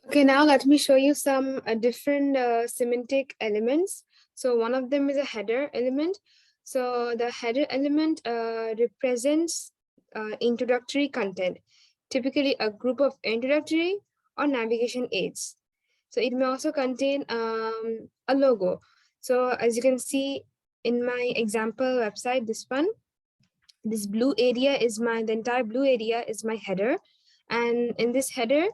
Okay, now let me show you some different semantic elements. So one of them is a header element. So the header element represents introductory content, typically a group of introductory or navigation aids. So it may also contain a logo. So as you can see in my example website, this blue area is the entire blue area is my header. And in this header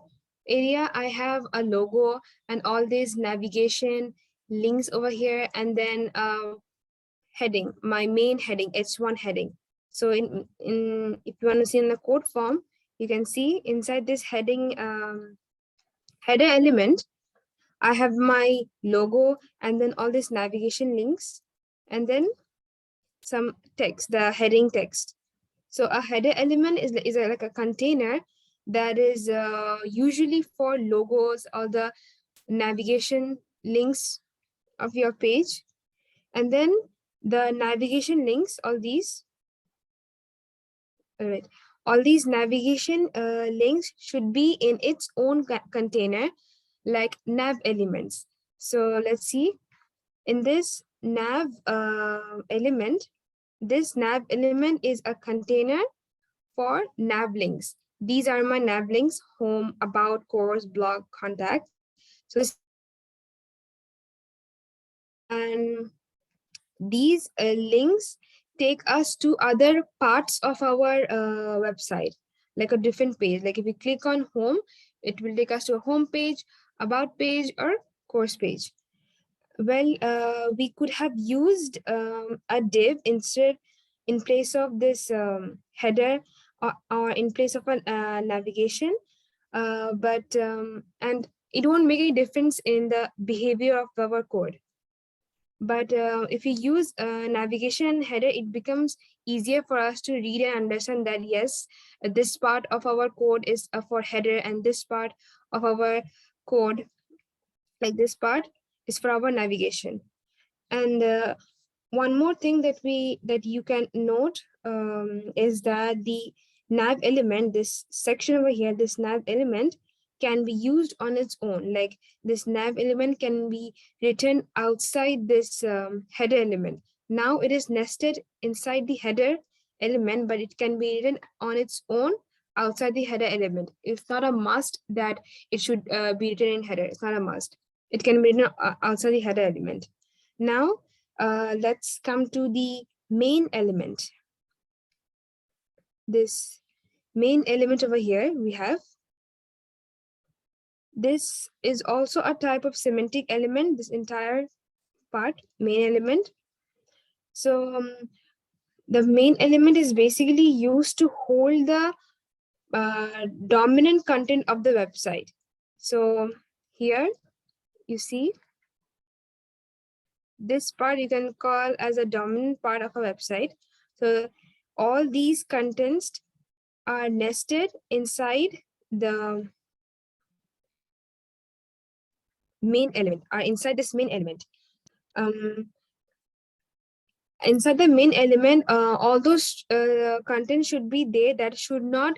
area, I have a logo and all these navigation links over here. And then heading, my main heading, H1 heading. So in if you want to see in the code form, you can see inside this heading header element, I have my logo and then all these navigation links and then some text, the heading text. So a header element is like a container that is usually for logos or the navigation links of your page. And then the navigation links, all these navigation links should be in its own container, like nav elements. So let's see, in this nav element, this nav element is a container for nav links. These are my nav links: home, about, course, blog, contact. So this, and these links take us to other parts of our website, like a different page. Like if we click on home, it will take us to a home page, about page, or course page. Well, we could have used a div instead, in place of this header, or in place of a navigation, and it won't make any difference in the behavior of our code. But if we use navigation header, it becomes easier for us to read and understand that yes, this part of our code is for header, and this part of our code, like this part, is for our navigation. And one more thing that you can note is that the nav element, this section over here, this nav element can be used on its own. Like this nav element can be written outside this header element. Now it is nested inside the header element, but it can be written on its own outside the header element. It's not a must that it should be written in header. It's not a must. It can be written outside the header element. Now, let's come to the main element. This main element over here we have. This is also a type of semantic element, this entire part, main element. So the main element is basically used to hold the dominant content of the website. So here you see, this part you can call as a dominant part of a website. So all these contents are nested inside the main element, are inside this main element. Inside the main element, all those content should be there that should not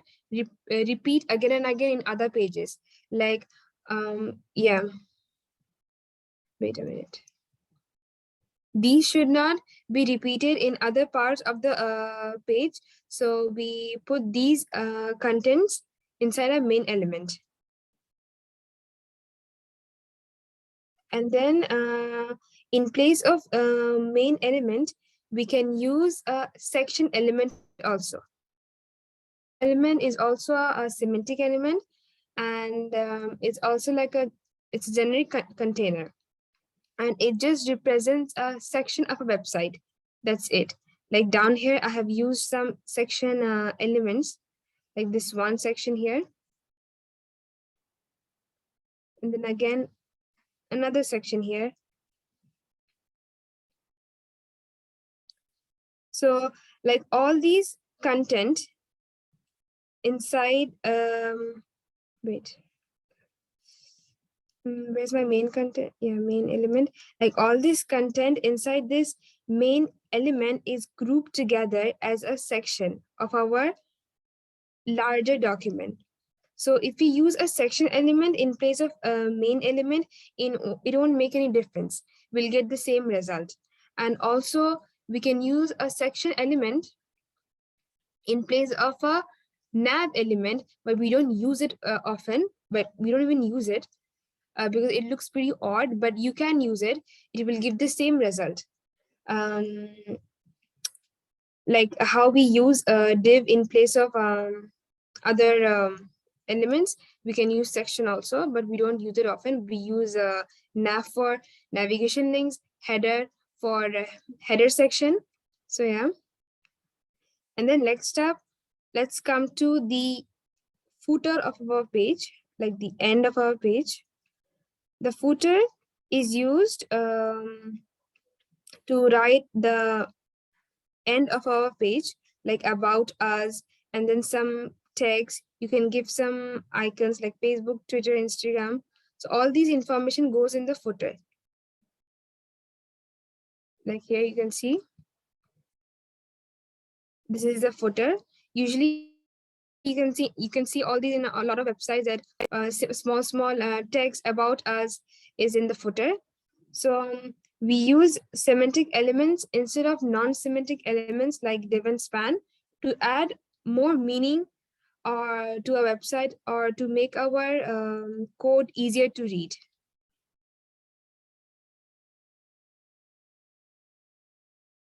repeat again and again in other pages. Like, yeah, wait a minute. These should not be repeated in other parts of the page. So we put these contents inside a main element. And then in place of main element, we can use a section element also. Element is also a semantic element, and it's also like it's a generic container. And it just represents a section of a website. That's it. Like down here, I have used some section elements, like this one section here. And then again, another section here. So like all these content inside, wait, where's my main content? Yeah, main element. Like all this content inside this main element is grouped together as a section of our larger document. So if we use a section element in place of a main element, it won't make any difference. We'll get the same result. And also we can use a section element in place of a nav element, but we don't use it often, but we don't even use it because it looks pretty odd, but you can use it. It will give the same result. Um, like how we use a div in place of other elements, we can use section also, but we don't use it often. We use nav for navigation links, header for header section. So yeah. And then next up, let's come to the footer of our page, like the end of our page. The footer is used to write the end of our page, like about us, and then some text. You can give some icons like Facebook, Twitter, Instagram. So all these information goes in the footer. Like here you can see, this is the footer. Usually you can see all these in a lot of websites that small text about us is in the footer. So we use semantic elements instead of non-semantic elements like div and span to add more meaning or to a website or to make our code easier to read.